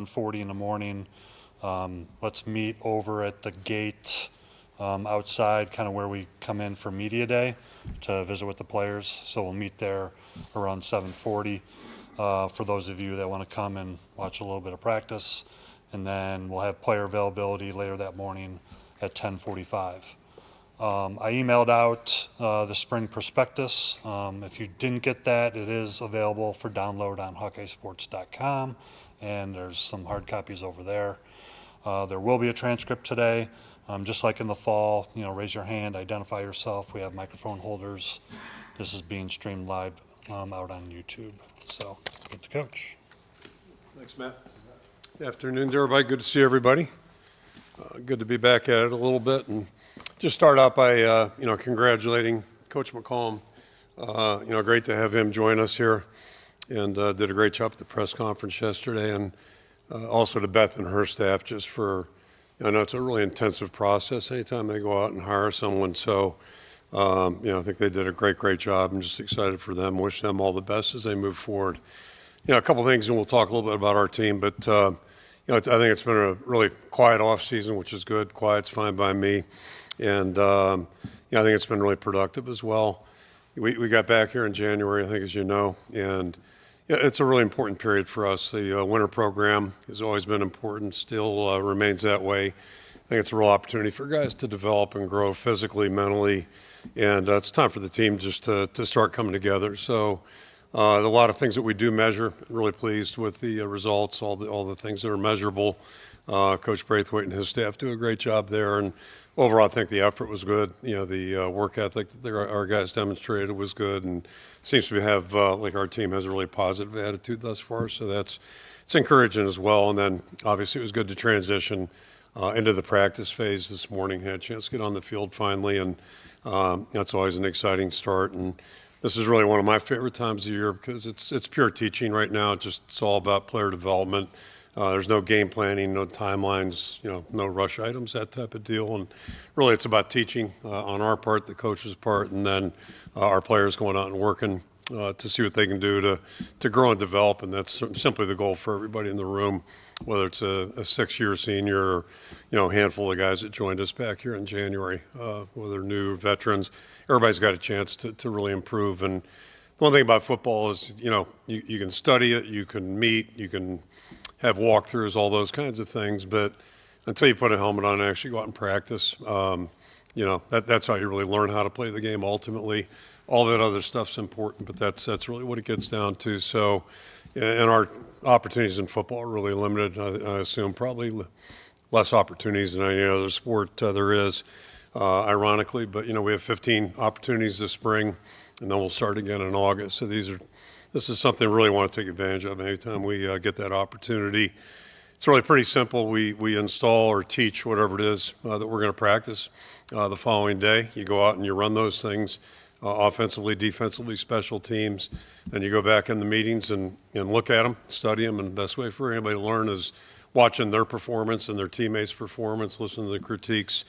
7:40 in the morning. Let's meet over at the gate outside, kind of where we come in for media day to visit with the players. So we'll meet there around 7:40 for those of you that want to come and watch a little bit of practice. And then we'll have player availability later that morning at 10:45. I emailed out the spring prospectus. If you didn't get that, it is available for download on hawkeyesports.com, and there's some hard copies over there. There will be a transcript today. Just like in the fall, raise your hand, identify yourself. We have microphone holders. This is being streamed live out on YouTube. So, get to Coach. Thanks, Matt. Good afternoon to everybody. Good to see everybody. Good to be back at it a little bit, and just start out by congratulating Coach McCollum. Great to have him join us here, and did a great job at the press conference yesterday, and also to Beth and her staff just for. I know it's a really intensive process anytime they go out and hire someone. So, I think they did a great job. I'm just excited for them. Wish them all the best as they move forward. A couple things, and we'll talk a little bit about our team. But I think it's been a really quiet off season, which is good. Quiet's fine by me, and I think it's been really productive as well. We got back here in January, I think, as you know, and it's a really important period for us. The winter program has always been important, still remains that way. I think it's a real opportunity for guys to develop and grow physically, mentally, and it's time for the team just to start coming together. So a lot of things that we do measure. Really pleased with the results, all the things that are measurable. Coach Braithwaite and his staff do a great job there, and overall, I think the effort was good. The work ethic that our guys demonstrated was good, and seems to have our team has a really positive attitude thus far. So it's encouraging as well. And then obviously it was good to transition into the practice phase this morning. Had a chance to get on the field finally, and that's always an exciting start. And this is really one of my favorite times of the year because it's pure teaching right now. It's all about player development. There's no game planning, no timelines, no rush items, that type of deal. And really it's about teaching on our part, the coach's part, and then our players going out and working to see what they can do to grow and develop. And that's simply the goal for everybody in the room, whether it's a 6-year senior or, a handful of guys that joined us back here in January, whether new veterans. Everybody's got a chance to really improve. And one thing about football is, you can study it, you can meet, you can have walkthroughs, all those kinds of things, but until you put a helmet on and actually go out and practice, that's how you really learn how to play the game ultimately. All that other stuff's important, but that's really what it gets down to. So, and our opportunities in football are really limited. I assume probably less opportunities than any other sport there is, ironically, but we have 15 opportunities this spring, and then we'll start again in August. So this is something we really want to take advantage of anytime we get that opportunity. It's really pretty simple. We install or teach whatever it is that we're going to practice the following day. You go out and you run those things offensively, defensively, special teams. Then you go back in the meetings and look at them, study them, and the best way for anybody to learn is watching their performance and their teammates' performance, listen to the critiques,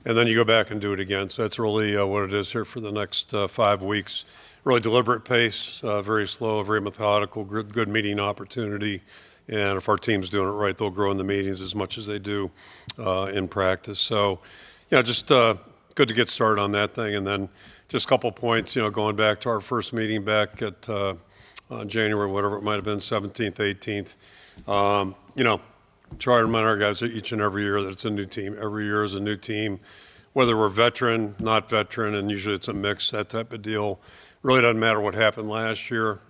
and then you go back and do it again. So that's really what it is here for the next 5 weeks. Really deliberate pace, very slow, very methodical, good meeting opportunity. And if our team's doing it right, they'll grow in the meetings as much as they do in practice. So, just good to get started on that thing. And then just a couple points, going back to our first meeting back at January, whatever it might have been, 17th, 18th. Try to remind our guys each and every year that it's a new team. Every year is a new team, whether we're veteran, not veteran, and usually it's a mix, that type of deal. Really doesn't matter what happened last year.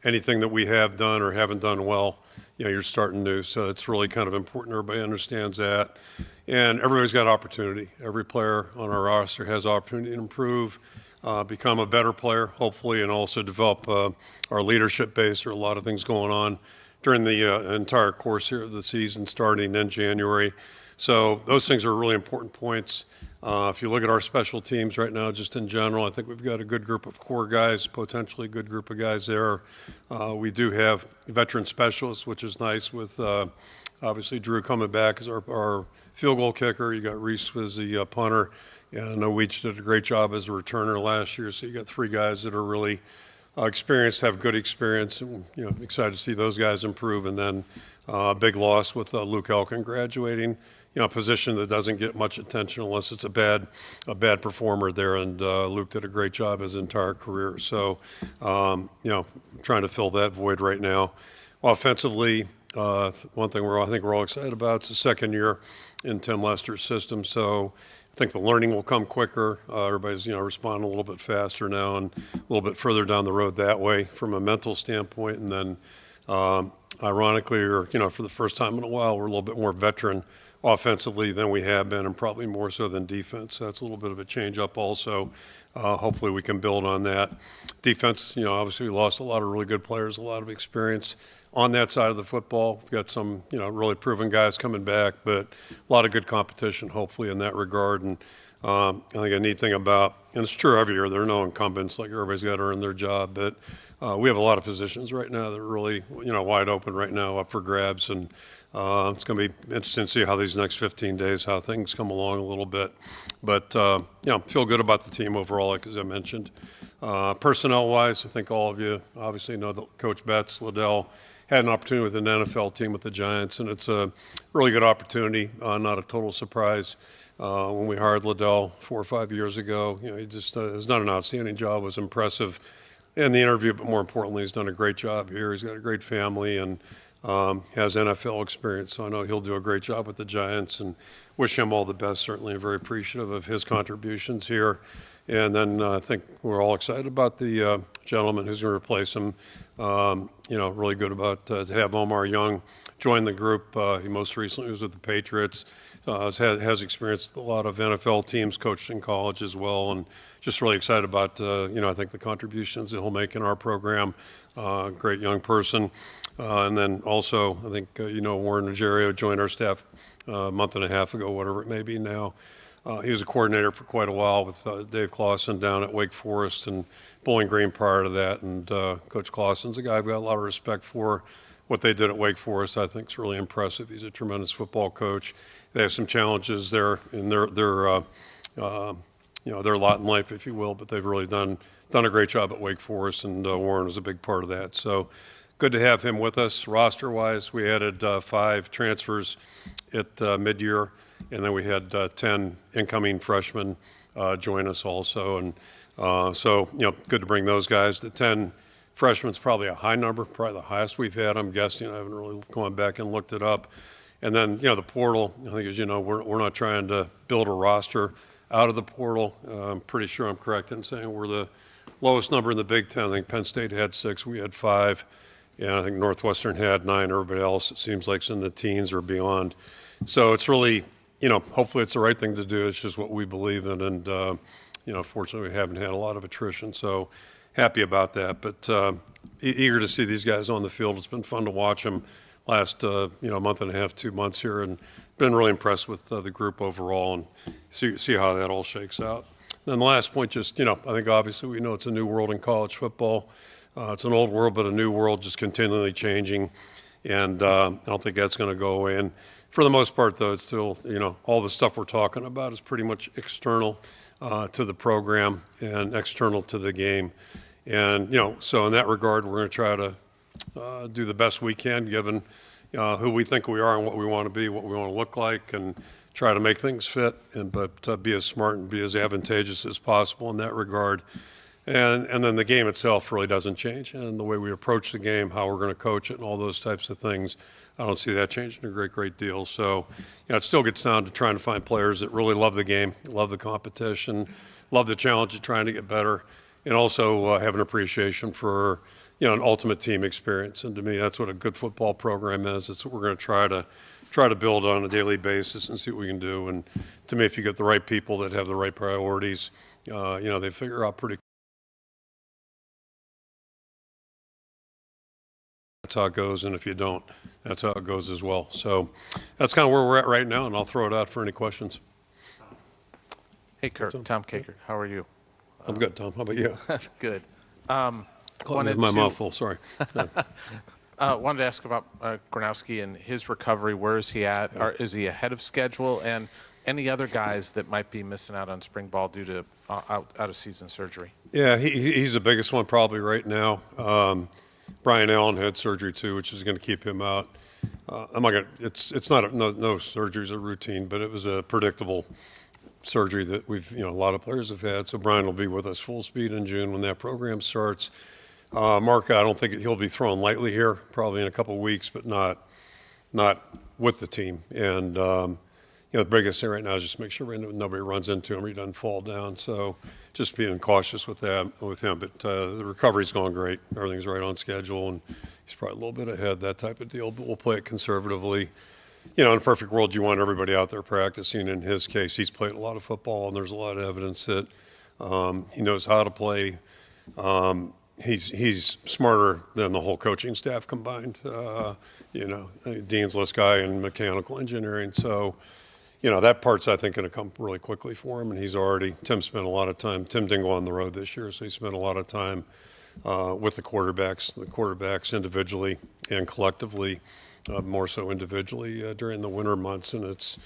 Anything that we have done or haven't done well, you're starting new. So it's really kind of important everybody understands that. And everybody's got opportunity. Every player on our roster has opportunity to improve, become a better player, hopefully, and also develop our leadership base. There are a lot of things going on during the entire course here of the season, starting in January. So those things are really important points. If you look at our special teams right now, just in general, I think we've got a good group of core guys, potentially a good group of guys there. We do have veteran specialists, which is nice with obviously Drew coming back as our field goal kicker. You got Reese as the punter. And I know Weech did a great job as a returner last year. So you got 3 guys that are really experienced, have good experience, and excited to see those guys improve. And then a big loss with Luke Elkin graduating. A position that doesn't get much attention unless it's a bad performer there. And Luke did a great job his entire career. So, trying to fill that void right now. Offensively, one thing I think we're all excited about, it's the second year in Tim Lester's system. So I think the learning will come quicker. Everybody's, responding a little bit faster now and a little bit further down the road that way from a mental standpoint. And then, ironically, or, for the first time in a while, we're a little bit more veteran offensively than we have been, and probably more so than defense. So that's a little bit of a change up also. Hopefully we can build on that. Defense, obviously we lost a lot of really good players, a lot of experience on that side of the football. We've got some, really proven guys coming back, but a lot of good competition, hopefully, in that regard. And I think a neat thing about, and it's true every year, there are no incumbents, like everybody's got to earn their job, but we have a lot of positions right now that are really, wide open right now, up for grabs. And it's going to be interesting to see how these next 15 days, how things come along a little bit. But, feel good about the team overall, like as I mentioned. Personnel-wise, I think all of you obviously know that Coach Betts, Liddell, had an opportunity with an NFL team with the Giants, and it's a really good opportunity, not a total surprise. When we hired Liddell 4 or 5 years ago, he just has done an outstanding job, was impressive in the interview, but more importantly, he's done a great job here. He's got a great family and has NFL experience, so I know he'll do a great job with the Giants and wish him all the best. Certainly very appreciative of his contributions here. And then I think we're all excited about the gentleman who's going to replace him. Really good about to have Omar Young join the group. He most recently was with the Patriots. Has experience with a lot of NFL teams, coached in college as well, and just really excited about, I think the contributions that he'll make in our program. Great young person. And then also, I think, Warren Ruggiero joined our staff a month and a half ago, whatever it may be now. He was a coordinator for quite a while with Dave Clawson down at Wake Forest and Bowling Green prior to that. And Coach Clawson's a guy I've got a lot of respect for. What they did at Wake Forest, I think, is really impressive. He's a tremendous football coach. They have some challenges there in their lot in life, if you will, but they've really done a great job at Wake Forest, and Warren was a big part of that. So good to have him with us. Roster-wise, we added 5 transfers at mid-year, and then we had 10 incoming freshmen join us also. And so, good to bring those guys. The 10 freshmen's probably a high number, probably the highest we've had, I'm guessing. I haven't really gone back and looked it up. And then, the portal, I think, as you know, we're not trying to build a roster out of the portal. I'm pretty sure I'm correct in saying we're the lowest number in the Big Ten. I think Penn State had 6, we had 5. And I think Northwestern had 9. Everybody else, it seems like, is in the teens or beyond. So it's really, hopefully it's the right thing to do. It's just what we believe in. And, fortunately, we haven't had a lot of attrition. So happy about that. But eager to see these guys on the field. It's been fun to watch them last, month and a half, 2 months here. And been really impressed with the group overall and see how that all shakes out. Then the last point, just, I think obviously we know it's a new world in college football. It's an old world, but a new world, just continually changing. And I don't think that's going to go away. And for the most part, though, it's still, all the stuff we're talking about is pretty much external to the program and external to the game. And, so in that regard, we're going to try to do the best we can, given who we think we are and what we want to be, what we want to look like, and try to make things fit, but be as smart and be as advantageous as possible in that regard. And then the game itself really doesn't change. And the way we approach the game, how we're going to coach it, and all those types of things, I don't see that changing a great deal. So, it still gets down to trying to find players that really love the game, love the competition, love the challenge of trying to get better, and also have an appreciation for, an ultimate team experience. And to me, that's what a good football program is. It's what we're going to try to build on a daily basis and see what we can do. And to me, if you get the right people that have the right priorities, they figure out pretty. That's how it goes, and if you don't, that's how it goes as well. So that's kind of where we're at right now, and I'll throw it out for any questions. Hey, Kirk. Tom Kaker. How are you? I'm good, Tom. How about you? Good. With my mouth full, sorry. Wanted to ask about Gronowski and his recovery. Where is he at? Is he ahead of schedule? And any other guys that might be missing out on spring ball due to out-of-season surgery? Yeah, he's the biggest one probably right now. Brian Allen had surgery too, which is going to keep him out. I'm not gonna. It's not no surgeries are routine, but it was a predictable surgery that a lot of players have had. So Brian will be with us full speed in June when that program starts. Mark, I don't think he'll be thrown lightly here, probably in a couple of weeks, but not with the team. And the biggest thing right now is just make sure nobody runs into him or he doesn't fall down. So just being cautious with him. But the recovery's gone great. Everything's right on schedule, and he's probably a little bit ahead, that type of deal. But we'll play it conservatively. In a perfect world, you want everybody out there practicing. In his case, he's played a lot of football, and there's a lot of evidence that he knows how to play. He's smarter than the whole coaching staff combined. Dean's list guy in mechanical engineering. So, that part's, I think, going to come really quickly for him. And Tim spent a lot of time. Tim didn't go on the road this year, so he spent a lot of time with the quarterbacks individually and collectively. More so individually during the winter months, and it's,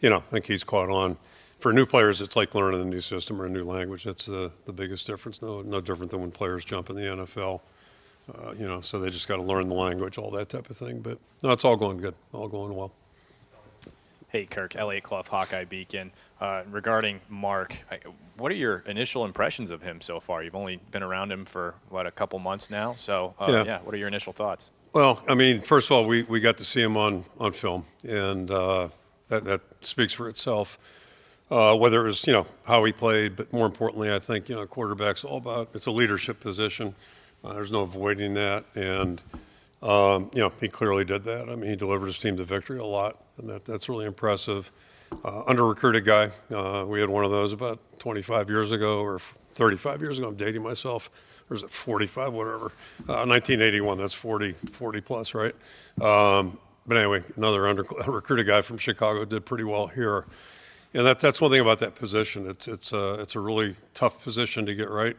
I think he's caught on. For new players, it's like learning a new system or a new language. That's the biggest difference. No different than when players jump in the NFL. So they just got to learn the language, all that type of thing. But no, it's all going good, all going well. Hey, Kirk, Elliot Clough, Hawkeye Beacon. Regarding Mark, what are your initial impressions of him so far? You've only been around him for, a couple months now? So, what are your initial thoughts? Well, I mean, first of all, we got to see him on film, and that speaks for itself. Whether it was, how he played, but more importantly, I think, quarterback's all about, it's a leadership position. There's no avoiding that. And, he clearly did that. I mean, he delivered his team to victory a lot, and that's really impressive. Under-recruited guy. We had one of those about 25 years ago or 35 years ago. I'm dating myself. Or is it 45, whatever? 1981, that's 40 plus, right? But anyway, another recruited guy from Chicago did pretty well here. And that's one thing about that position. It's a really tough position to get right.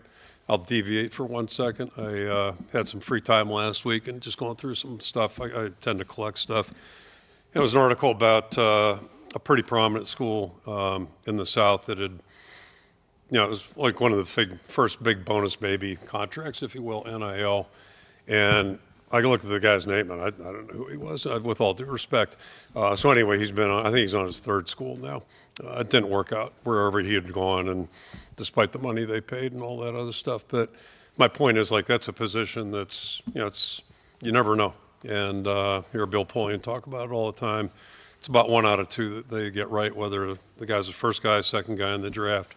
I'll deviate for 1 second. I had some free time last week and just going through some stuff. I tend to collect stuff. It was an article about a pretty prominent school in the South that had, it was like one of the first big bonus baby contracts, if you will, NIL. And I looked at the guy's name, and I don't know who he was, with all due respect. So anyway, I think he's on his third school now. It didn't work out wherever he had gone, and despite the money they paid and all that other stuff. But my point is, that's a position that's, you never know. And hear Bill Polian talk about it all the time. It's about 1 out of 2 that they get right, whether the guy's the first guy, second guy in the draft.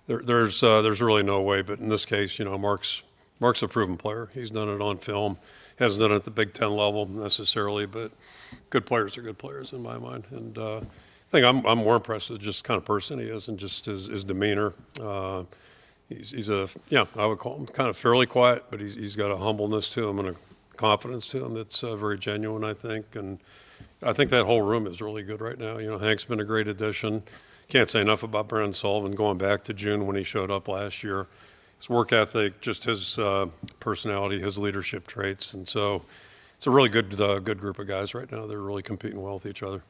There's really no way, but in this case, Mark's a proven player. He's done it on film. Hasn't done it at the Big Ten level necessarily, but good players are good players in my mind. And I think I'm more impressed with just kind of person he is and just his demeanor. He's I would call him kind of fairly quiet, but he's got a humbleness to him and a confidence to him that's very genuine, I think. And I think that whole room is really good right now. Hank's been a great addition. Can't say enough about Brennan Sullivan going back to June when he showed up last year. His work ethic, just his personality, his leadership traits. And so it's a really good group of guys right now. They're really competing well with each other.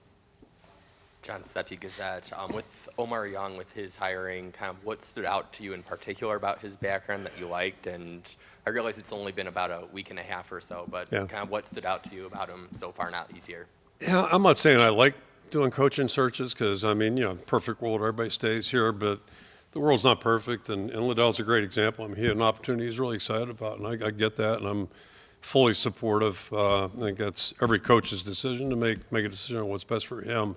John Seppi, Gazette. With Omar Young, with his hiring, kind of what stood out to you in particular about his background that you liked? And I realize it's only been about a week and a half or so, but kind of what stood out to you about him so far now that he's here? Yeah, I'm not saying I like doing coaching searches because, perfect world, everybody stays here, but the world's not perfect, and Liddell's a great example. He had an opportunity he's really excited about, and I get that, and I'm fully supportive. I think that's every coach's decision to make a decision on what's best for him,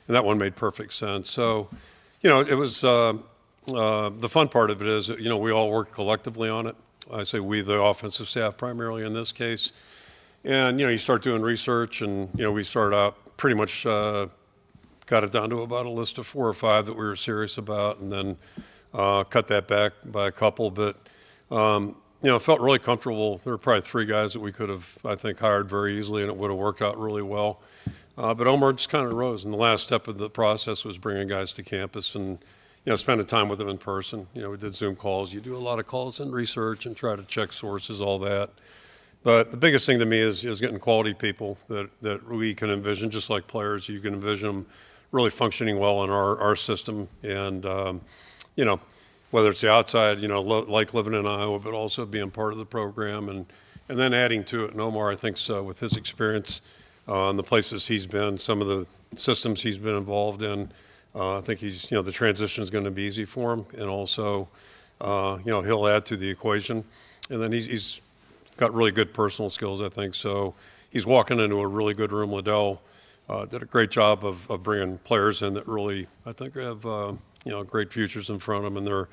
and that one made perfect sense. So, it was the fun part of it is, we all work collectively on it. I say we, the offensive staff primarily in this case, and, you start doing research, and, we started out pretty much got it down to about a list of 4 or 5 that we were serious about, and then cut that back by a couple. But, felt really comfortable. There were probably 3 guys that we could have, I think, hired very easily, and it would have worked out really well. But Omar just kind of rose, and the last step of the process was bringing guys to campus and, spending time with them in person. We did Zoom calls. You do a lot of calls and research and try to check sources, all that. But the biggest thing to me is getting quality people that we can envision, just like players. You can envision them really functioning well in our system. And, whether it's the outside, like living in Iowa, but also being part of the program, and then adding to it. And Omar, I think so, with his experience in the places he's been, some of the systems he's been involved in, I think the transition is going to be easy for him, and also, he'll add to the equation. And then he's got really good personal skills, I think. So he's walking into a really good room. Liddell did a great job of bringing players in that really, I think, have great futures in front of them, and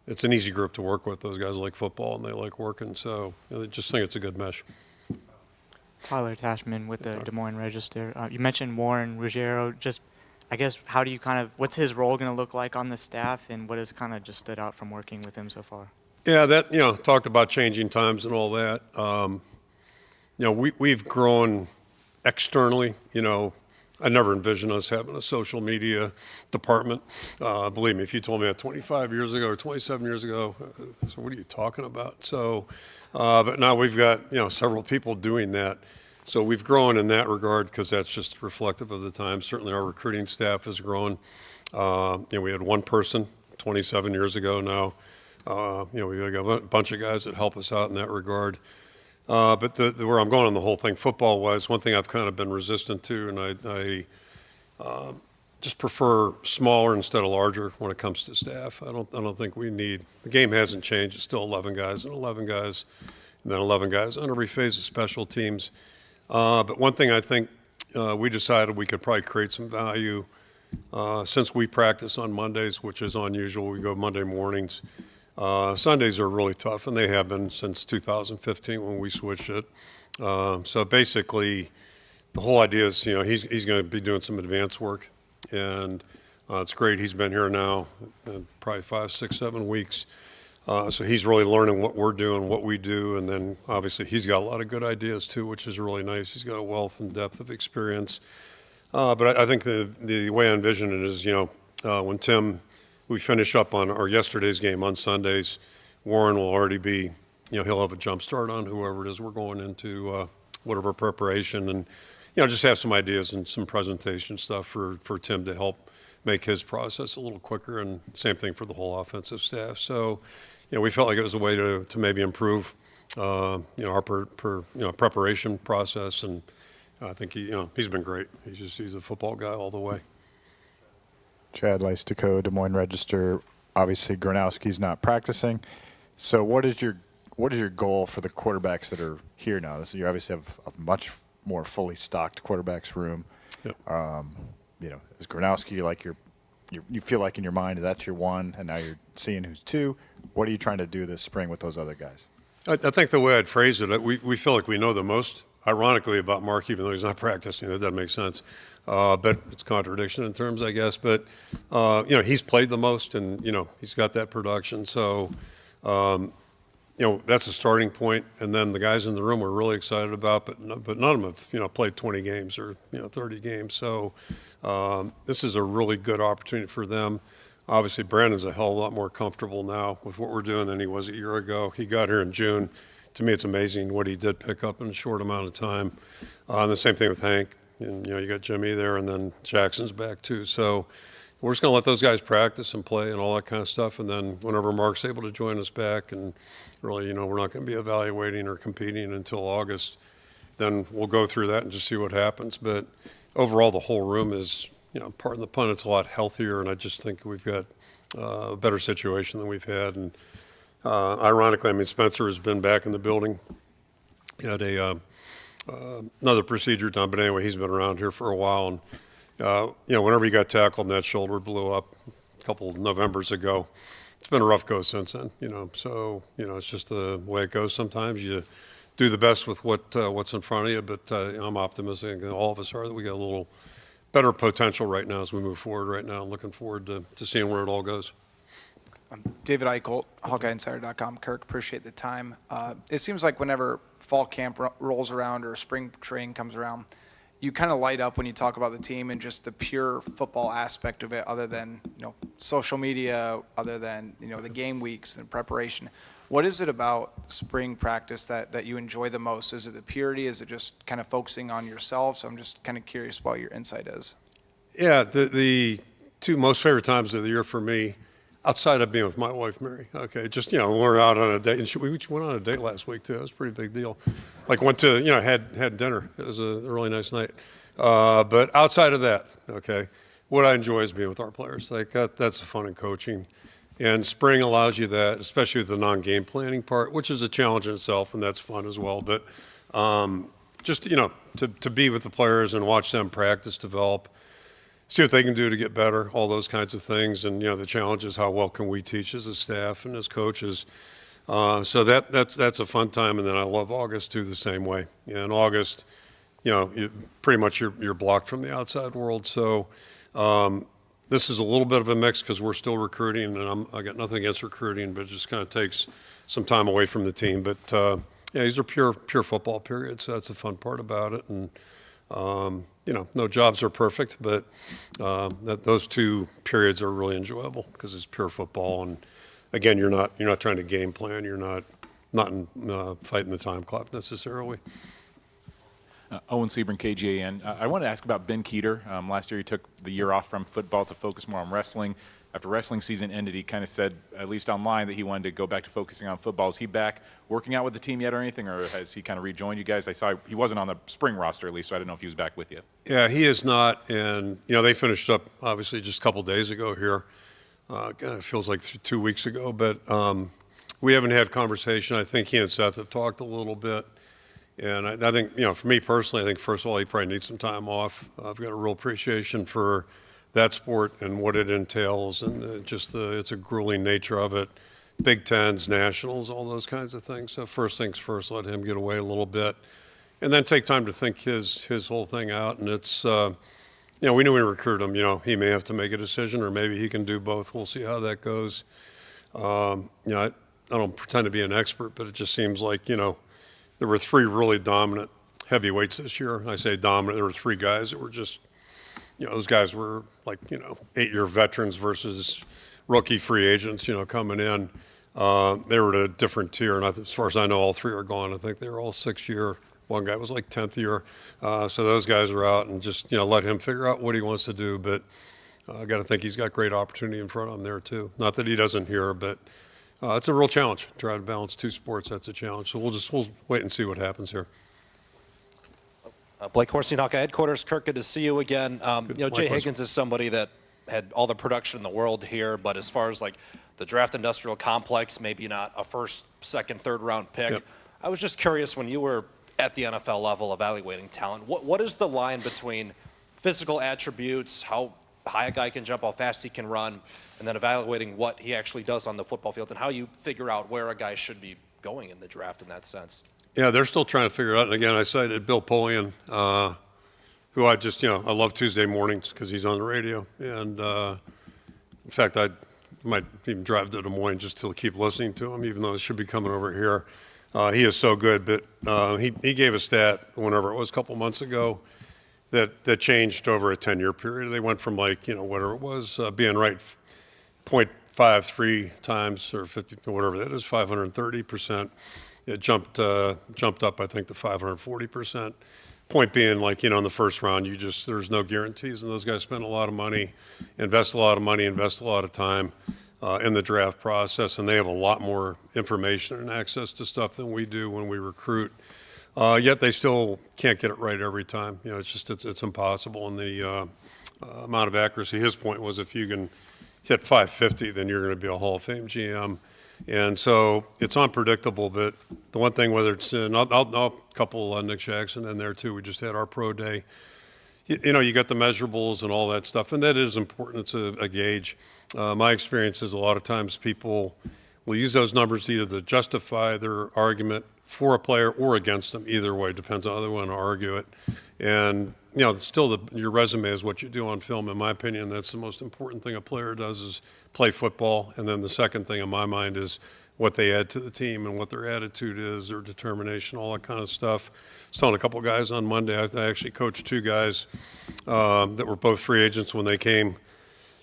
it's an easy group to work with. Those guys like football and they like working, so I just think it's a good mesh. Tyler Tashman with the Des Moines Register. You mentioned Warren Ruggiero. Just, I guess, how do you what's his role going to look like on the staff, and what has kind of just stood out from working with him so far? Yeah, that, talked about changing times and all that. We've grown externally. I never envisioned us having a social media department. Believe me, if you told me that 25 years ago or 27 years ago, so what are you talking about? So, but now we've got, several people doing that. So we've grown in that regard because that's just reflective of the time. Certainly our recruiting staff has grown. We had one person 27 years ago now. We've got a bunch of guys that help us out in that regard. But where I'm going on the whole thing, football-wise, one thing I've kind of been resistant to, and I just prefer smaller instead of larger when it comes to staff. I don't think we need. The game hasn't changed. It's still 11 guys and 11 guys, and then 11 guys on every phase of special teams. But one thing I think we decided we could probably create some value since we practice on Mondays, which is unusual. We go Monday mornings. Sundays are really tough, and they have been since 2015 when we switched it. So basically, the whole idea is, he's going to be doing some advanced work, and it's great. He's been here now probably 5, 6, 7 weeks. So he's really learning what we're doing, what we do, and then obviously he's got a lot of good ideas too, which is really nice. He's got a wealth and depth of experience. But I think the way I envision it is, when we finish up on our yesterday's game on Sundays, Warren will already be, he'll have a jump start on whoever it is we're going into, whatever preparation, and, just have some ideas and some presentation stuff for Tim to help make his process a little quicker, and same thing for the whole offensive staff. So, we felt like it was a way to maybe improve, our preparation process, and I think he's been great. He's a football guy all the way. Chad Leistico, Des Moines Register. Obviously, Gronowski's not practicing. So what is your goal for the quarterbacks that are here now? You obviously have a much more fully stocked quarterbacks room. Yep. Is Gronowski like you feel like in your mind that's your one, and now you're seeing who's two? What are you trying to do this spring with those other guys? I think the way I'd phrase it, we feel like we know the most, ironically, about Mark, even though he's not practicing. That doesn't make sense. But it's contradiction in terms, I guess. But, he's played the most, and, he's got that production. So, that's a starting point. And then the guys in the room we're really excited about, but none of them have, played 20 games or, 30 games. So this is a really good opportunity for them. Obviously, Brandon's a hell of a lot more comfortable now with what we're doing than he was a year ago. He got here in June. To me, it's amazing what he did pick up in a short amount of time. And the same thing with Hank. And, you got Jimmy there, and then Jackson's back too. So we're just going to let those guys practice and play and all that kind of stuff. And then whenever Mark's able to join us back, and really, we're not going to be evaluating or competing until August, then we'll go through that and just see what happens. But overall, the whole room is, pardon the pun, it's a lot healthier. And I just think we've got a better situation than we've had. And ironically, Spencer has been back in the building. He had another procedure done, but anyway, he's been around here for a while. And, whenever he got tackled and that shoulder blew up a couple of Novembers ago, it's been a rough go since then, So, it's just the way it goes sometimes. You do the best with what's in front of you, but I'm optimistic, and all of us are, that we got a little better potential right now as we move forward right now. I'm looking forward to seeing where it all goes. David Eichholt, HawkeyeInsider.com. Kirk, appreciate the time. It seems like whenever fall camp rolls around or spring training comes around, you kind of light up when you talk about the team and just the pure football aspect of it, other than social media, other than the game weeks and preparation. What is it about spring practice that you enjoy the most? Is it the purity? Is it just kind of focusing on yourself? So I'm just kind of curious what your insight is. Yeah, the two most favorite times of the year for me, outside of being with my wife, Mary. Okay, just, you know, we're out on a date, and we went on a date last week too. It was a pretty big deal. Like went to, you know, had dinner. It was a really nice night. But outside of that, okay, what I enjoy is being with our players. Like that's the fun in coaching. And spring allows you that, especially with the non-game planning part, which is a challenge in itself, and that's fun as well. But just, you know, to be with the players and watch them practice, develop, see what they can do to get better, all those kinds of things. And, you know, the challenge is how well can we teach as a staff and as coaches. So that's a fun time. And then I love August too, the same way. In August, you know, pretty much you're blocked from the outside world. So this is a little bit of a mix because we're still recruiting, and I got nothing against recruiting, but it just kind of takes some time away from the team. But yeah, these are pure football periods. So that's the fun part about it. And you know, no jobs are perfect, but those 2 periods are really enjoyable because it's pure football. And again, you're not trying to game plan. You're not fighting the time clock necessarily. Owen Sebring, KGAN. I wanted to ask about Ben Keeter. Last year he took the year off from football to focus more on wrestling. After wrestling season ended, he kind of said, at least online, that he wanted to go back to focusing on football. Is he back working out with the team yet or anything, or has he kind of rejoined you guys? I saw he wasn't on the spring roster at least, so I didn't know if he was back with you. Yeah, he is not. And, you know, they finished up obviously just a couple days ago here. God, it feels like 2 weeks ago, but we haven't had conversation. I think he and Seth have talked a little bit. And I think, you know, for me personally, I think first of all, he probably needs some time off. I've got a real appreciation for that sport and what it entails, and it's a grueling nature of it. Big Tens, nationals, all those kinds of things. So first things first, let him get away a little bit, and then take time to think his whole thing out. And it's, you know, we knew when we recruited him, you know, he may have to make a decision, or maybe he can do both. We'll see how that goes. You know, I don't pretend to be an expert, but it just seems like, you know, there were 3 really dominant heavyweights this year. I say dominant. There were 3 guys that were just, you know, those guys were like, you know, 8-year veterans versus rookie free agents, you know, coming in. They were at a different tier. And as far as I know, all 3 are gone. I think they were all 6-year. One guy was like 10th year. So those guys are out, and just, you know, let him figure out what he wants to do. But I got to think he's got great opportunity in front of him there too. Not that he doesn't here, but it's a real challenge. Try to balance 2 sports. That's a challenge. So we'll wait and see what happens here. Blake Horstein, Hawkeye headquarters. Kirk, good to see you again. You know, Jay Likewise. Higgins is somebody that had all the production in the world here, but as far as like the draft industrial complex, maybe not a first, second, third round pick. Yep. I was just curious, when you were at the NFL level evaluating talent, what is the line between physical attributes, how high a guy can jump, how fast he can run, and then evaluating what he actually does on the football field, and how you figure out where a guy should be going in the draft in that sense? Yeah, they're still trying to figure it out. And again, I cited Bill Polian, who I just, you know, I love Tuesday mornings because he's on the radio. And in fact, I might even drive to Des Moines just to keep listening to him, even though it should be coming over here. He is so good. But he gave a stat, whenever it was, a couple months ago, that changed over a 10-year period. They went from, like, you know, whatever it was, being right 0.53 times, or 50, whatever that is, 530%. It jumped up, I think, to 540%. Point being, like, you know, in the first round, there's no guarantees, and those guys spend a lot of money, invest a lot of time in the draft process, and they have a lot more information and access to stuff than we do when we recruit. Yet they still can't get it right every time. You know, it's impossible. And the amount of accuracy. His point was, if you can hit 550, then you're going to be a Hall of Fame GM. And so it's unpredictable. But the one thing, whether it's in, I'll couple Nick Jackson in there too. We just had our pro day. You know, you got the measurables and all that stuff, and that is important. It's a gauge. My experience is a lot of times people will use those numbers either to justify their argument for a player or against them. Either way, depends on how they want to argue it. And, you know, still your resume is what you do on film. In my opinion, that's the most important thing a player does, is play football. And then the second thing in my mind is what they add to the team and what their attitude is, their determination, all that kind of stuff. I was telling a couple guys on Monday, I actually coached 2 guys that were both free agents when they came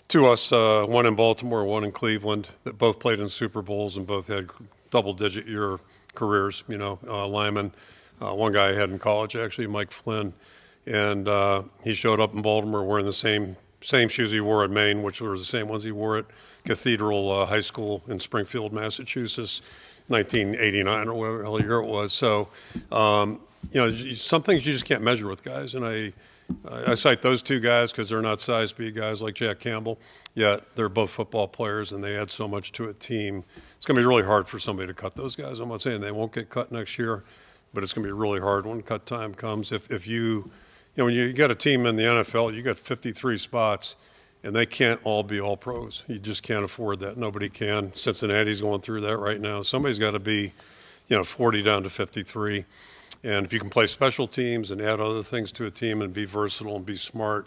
to us, one in Baltimore, one in Cleveland, that both played in Super Bowls and both had double-digit year careers, you know, linemen. One guy I had in college, actually, Mike Flynn. And he showed up in Baltimore wearing the same same shoes he wore at Maine, which were the same ones he wore at Cathedral High School in Springfield, Massachusetts, 1989 or whatever the hell year it was. So, some things you just can't measure with guys. And I cite those two guys because they're not size B guys like Jack Campbell, yet they're both football players and they add so much to a team. It's going to be really hard for somebody to cut those guys. I'm not saying they won't get cut next year, but it's going to be really hard when cut time comes. If you when you got a team in the NFL, you got 53 spots, and they can't all be all pros. You just can't afford that. Nobody can. Cincinnati's going through that right now. Somebody's got to be, 40 down to 53. And if you can play special teams and add other things to a team and be versatile and be smart,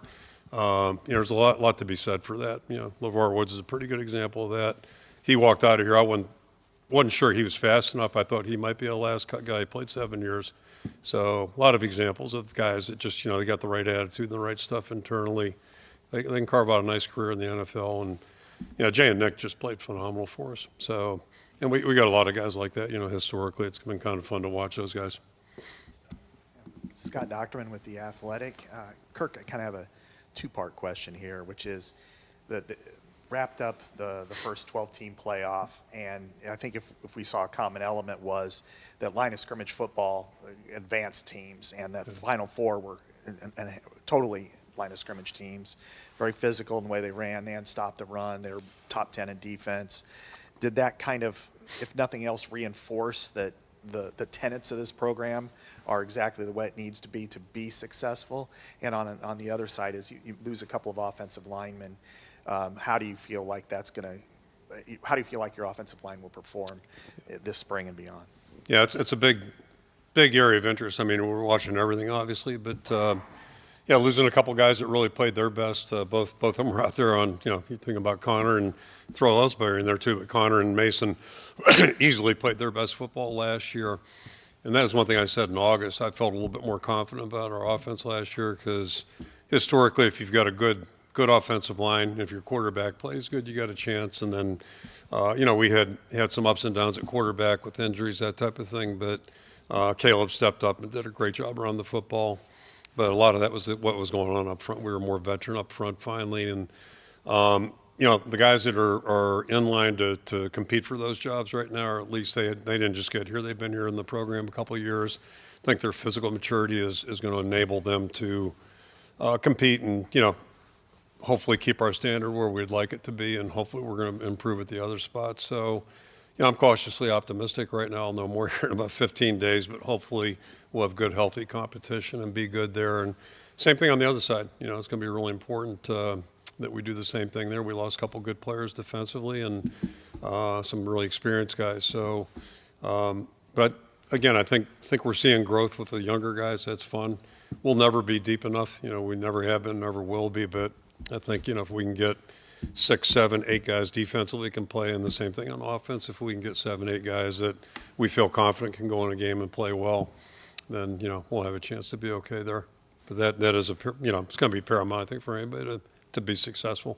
there's a lot to be said for that. LeVar Woods is a pretty good example of that. He walked out of here. I wasn't sure he was fast enough. I thought he might be a last cut guy. He played 7 years. So a lot of examples of guys that just, they got the right attitude and the right stuff internally. They can carve out a nice career in the NFL. And, Jay and Nick just played phenomenal for us. So, and we got a lot of guys like that, historically. It's been kind of fun to watch those guys. Scott Docterman with The Athletic. Kirk, I kind of have a two-part question here, which is wrapped up the first 12-team playoff, and I think if we saw a common element was that line of scrimmage football advanced teams, and that Final Four were and totally line of scrimmage teams, very physical in the way they ran and stopped the run. They were top 10 in defense. Did that kind of, if nothing else, reinforce that the tenets of this program are exactly the way it needs to be successful? And on the other side is you lose a couple of offensive linemen. How do you feel like your offensive line will perform this spring and beyond? Yeah, it's a big area of interest. I mean, we're watching everything, obviously, but losing a couple guys that really played their best. Both of them were out there on, you think about Connor and throw Ellsbury in there too, but Connor and Mason easily played their best football last year. And that was one thing I said in August. I felt a little bit more confident about our offense last year because historically, if you've got a good offensive line, if your quarterback plays good, you got a chance. And then, we had some ups and downs at quarterback with injuries, that type of thing. But Caleb stepped up and did a great job around the football. But a lot of that was what was going on up front. We were more veteran up front finally. And, the guys that are in line to compete for those jobs right now, or at least they didn't just get here. They've been here in the program a couple of years. I think their physical maturity is going to enable them to compete and, hopefully keep our standard where we'd like it to be, and hopefully we're going to improve at the other spots. So, I'm cautiously optimistic right now. I'll know more here in about 15 days, but hopefully we'll have good, healthy competition and be good there. And same thing on the other side. It's going to be really important that we do the same thing there. We lost a couple good players defensively and some really experienced guys. So, but again, I think we're seeing growth with the younger guys. That's fun. We'll never be deep enough. We never have been, never will be, but I think, if we can get 6, 7, 8 guys defensively can play, and the same thing on offense, if we can get 7, 8 guys that we feel confident can go in a game and play well, then, we'll have a chance to be okay there. But that is it's going to be paramount, I think, for anybody to be successful.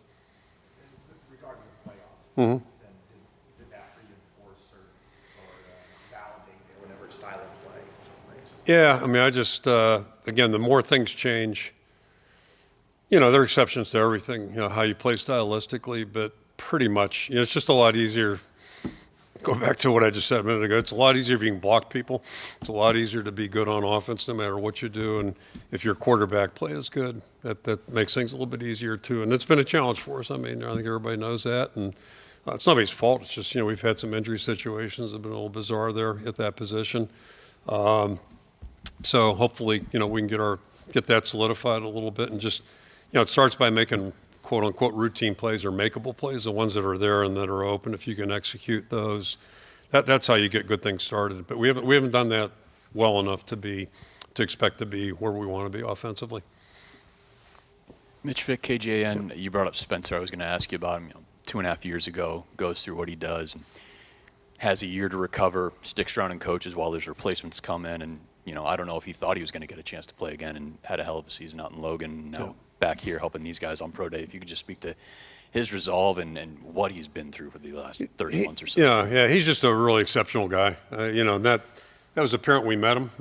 Regarding the playoff, then did that reinforce or validate whatever style of play in some ways? Yeah, I mean, I just, again, the more things change, there are exceptions to everything, how you play stylistically, but pretty much, it's just a lot easier. Go back to what I just said a minute ago. It's a lot easier if you can block people. It's a lot easier to be good on offense no matter what you do. And if your quarterback play is good, that makes things a little bit easier too. And it's been a challenge for us. I mean, I think everybody knows that. And it's nobody's fault. It's just, we've had some injury situations that have been a little bizarre there at that position. So hopefully, we can get that solidified a little bit and just, it starts by making quote-unquote routine plays or makeable plays, the ones that are there and that are open. If you can execute those, that's how you get good things started. But we haven't done that well enough to expect to be where we want to be offensively. Mitch Vick, KJN, you brought up Spencer. I was going to ask you about him. 2.5 years ago, goes through what he does, and has a year to recover, sticks around and coaches while there's replacements come in. And, I don't know if he thought he was going to get a chance to play again, and had a hell of a season out in Logan. Now back here helping these guys on Pro Day. If you could just speak to his resolve and what he's been through for the last 30 months or so. Yeah, he's just a really exceptional guy. That was apparent when we met him.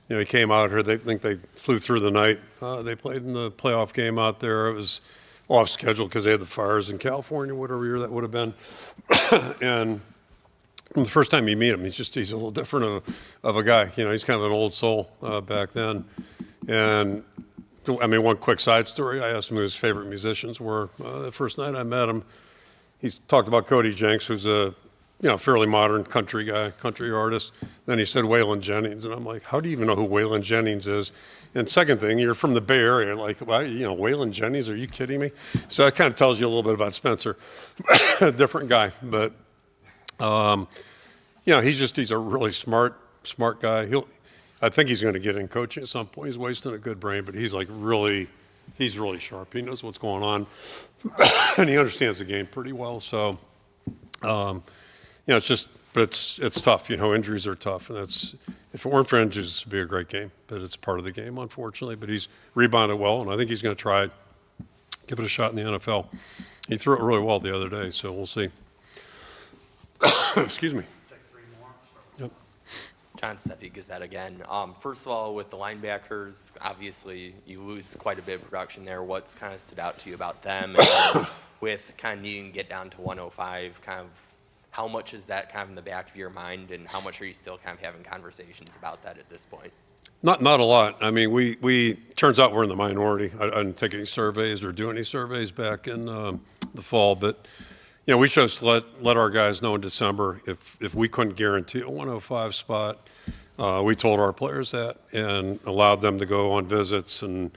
he came out here. They think they flew through the night. They played in the playoff game out there. It was off schedule because they had the fires in California, whatever year that would have been. And the first time you meet him, he's a little different of a guy. He's kind of an old soul back then. And I mean, one quick side story. I asked him who his favorite musicians were. The first night I met him, he talked about Cody Jenks, who's a fairly modern country guy, country artist. Then he said Waylon Jennings, and I'm like, how do you even know who Waylon Jennings is? And second thing, you're from the Bay Area, like, well, Waylon Jennings, are you kidding me? So that kind of tells you a little bit about Spencer. A different guy, but he's a really smart guy. I think he's going to get in coaching at some point. He's wasting a good brain, but he's really sharp. He knows what's going on, and he understands the game pretty well. So, it's tough. Injuries are tough, and if it weren't for injuries, it'd be a great game. But it's part of the game, unfortunately. But he's rebounded well, and I think he's going to try, give it a shot in the NFL. He threw it really well the other day, so we'll see. Excuse me. Yep. John Steppe, Gazette again. First of all, with the linebackers, obviously you lose quite a bit of production there. What's kind of stood out to you about them? And with kind of needing to get down to 105, kind of how much is that kind of in the back of your mind, and how much are you still kind of having conversations about that at this point? Not a lot. I mean, we turns out we're in the minority. I didn't take any surveys or do any surveys back in the fall, but we chose to let our guys know in December if we couldn't guarantee a 105 spot. We told our players that and allowed them to go on visits and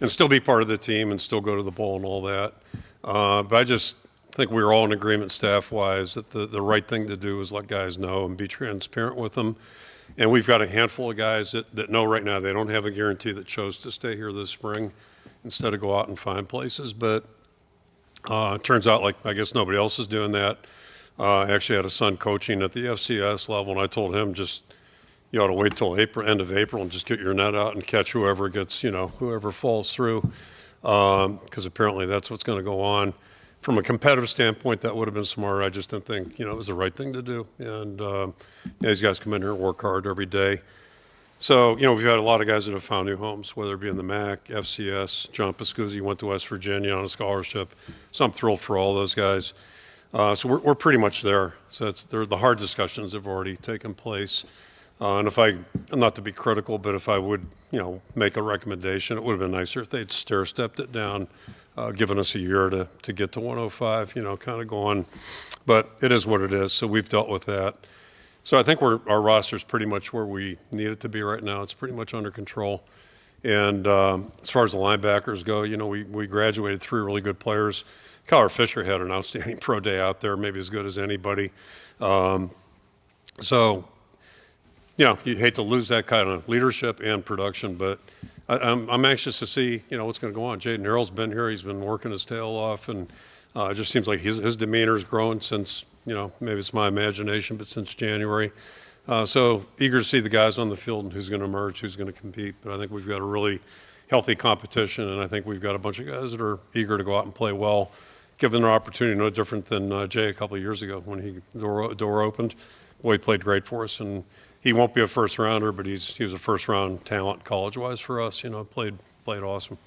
still be part of the team and still go to the bowl and all that. But I just think we were all in agreement staff-wise that the right thing to do is let guys know and be transparent with them. And we've got a handful of guys that know right now they don't have a guarantee that chose to stay here this spring instead of go out and find places. But it turns out I guess nobody else is doing that. I actually had a son coaching at the FCS level, and I told him you ought to wait till end of April and just get your net out and catch whoever whoever falls through, because apparently that's what's going to go on. From a competitive standpoint, that would have been smart. I just didn't think it was the right thing to do. And these guys come in here and work hard every day. So we've had a lot of guys that have found new homes, whether it be in the MAC, FCS. John Pascuzzi went to West Virginia on a scholarship, so I'm thrilled for all those guys. So we're pretty much there. So the hard discussions have already taken place. And not to be critical, but if I would, make a recommendation, it would have been nicer if they'd stair-stepped it down, given us a year to get to 105, kind of going. But it is what it is, so we've dealt with that. So I think our roster's pretty much where we need it to be right now. It's pretty much under control. And as far as the linebackers go, we graduated 3 really good players. Kyler Fisher had an outstanding pro day out there, maybe as good as anybody. You hate to lose that kind of leadership and production, but I'm anxious to see, what's going to go on. Jaden Harrell's been here. He's been working his tail off, and it just seems like his demeanor's grown since, maybe it's my imagination, but since January. So eager to see the guys on the field and who's going to emerge, who's going to compete. But I think we've got a really healthy competition, and I think we've got a bunch of guys that are eager to go out and play well, given their opportunity, no different than Jay a couple of years ago when the door opened. Boy, he played great for us, and he won't be a first rounder, but he was a first round talent college-wise for us. Played awesome.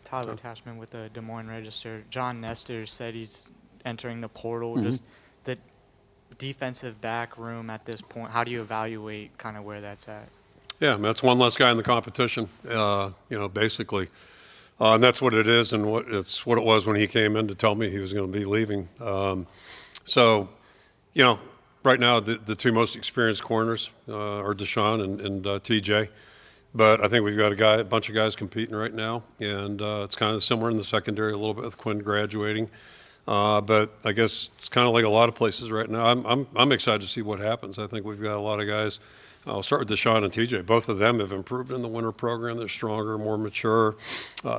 Tyler Tashman with the Des Moines Register. John Nestor said he's entering the portal. Mm-hmm. Just the defensive back room at this point, how do you evaluate kind of where that's at? Yeah, that's one less guy in the competition, basically. And that's what it is, and it's what it was when he came in to tell me he was going to be leaving. Right now the 2 most experienced corners are Deshaun and TJ. But I think we've got a bunch of guys competing right now, and it's kind of similar in the secondary a little bit with Quinn graduating. But I guess it's kind of like a lot of places right now. I'm excited to see what happens. I think we've got a lot of guys. I'll start with Deshaun and TJ. Both of them have improved in the winter program. They're stronger, more mature,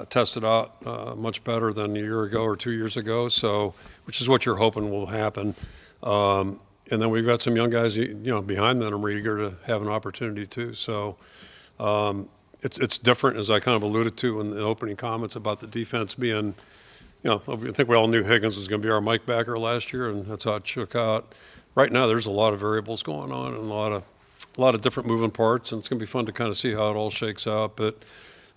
tested out much better than a year ago or 2 years ago. So, which is what you're hoping will happen. And then we've got some young guys, behind them. I'm eager to have an opportunity too. So it's different, as I kind of alluded to in the opening comments about the defense being, I think we all knew Higgins was going to be our Mike backer last year, and that's how it shook out. Right now, there's a lot of variables going on and a a lot of different moving parts, and it's going to be fun to kind of see how it all shakes out. But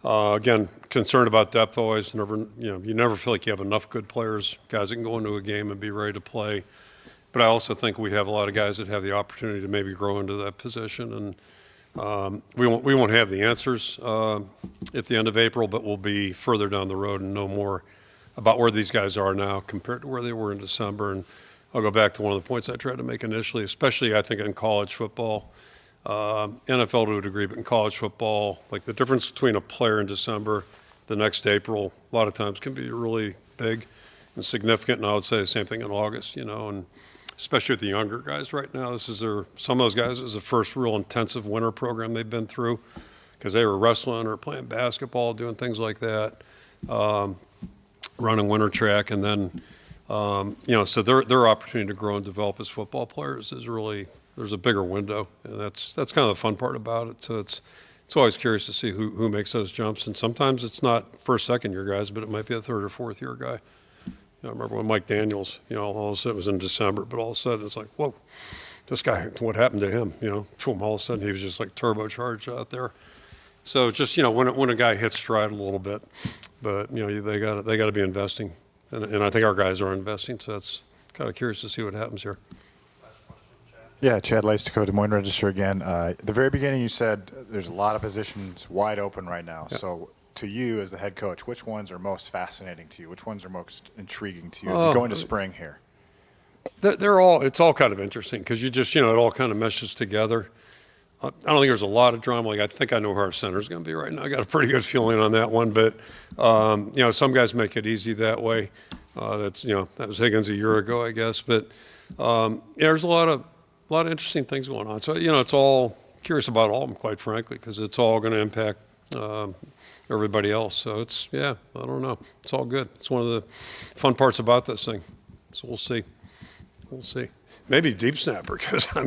again, concerned about depth always. You never feel like you have enough good players, guys that can go into a game and be ready to play. But I also think we have a lot of guys that have the opportunity to maybe grow into that position, and we won't have the answers at the end of April, but we'll be further down the road and know more about where these guys are now compared to where they were in December. And I'll go back to one of the points I tried to make initially, especially I think in college football, NFL to a degree, but in college football, like the difference between a player in December, the next April, a lot of times can be really big and significant. And I would say the same thing in August, and especially with the younger guys right now. Some of those guys, it was the first real intensive winter program they've been through because they were wrestling or playing basketball, doing things like that, running winter track. And then, so their opportunity to grow and develop as football players is really, there's a bigger window. And that's kind of the fun part about it. So it's always curious to see who makes those jumps. And sometimes it's not first, second year guys, but it might be a third or fourth year guy. I remember when Mike Daniels, all of a sudden it was in December, but all of a sudden it's like, whoa, this guy, what happened to him? All of a sudden he was just like turbocharged out there. So just, when a guy hits stride a little bit, but, they got to be investing. And I think our guys are investing, so that's kind of curious to see what happens here. Yeah, Chad Leistikow, Des Moines Register again. At the very beginning you said there's a lot of positions wide open right now. Yeah. So to you as the head coach, which ones are most fascinating to you? Which ones are most intriguing to you as you go into spring here? It's all kind of interesting because you just, it all kind of meshes together. I don't think there's a lot of drama. Like I think I know who our center is going to be right now. I got a pretty good feeling on that one. But, some guys make it easy that way. That was Higgins a year ago, I guess. But, there's a lot of interesting things going on. So, it's all curious about all of them, quite frankly, because it's all going to impact everybody else. So I don't know. It's all good. It's one of the fun parts about this thing. So we'll see. We'll see. Maybe deep snapper, because, I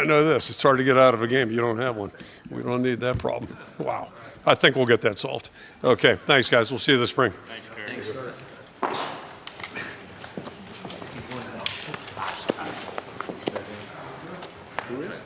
know this. It's hard to get out of a game if you don't have one. We don't need that problem. Wow. I think we'll get that solved. Okay. Thanks, guys. We'll see you this spring. Thanks, Kirk. Who is?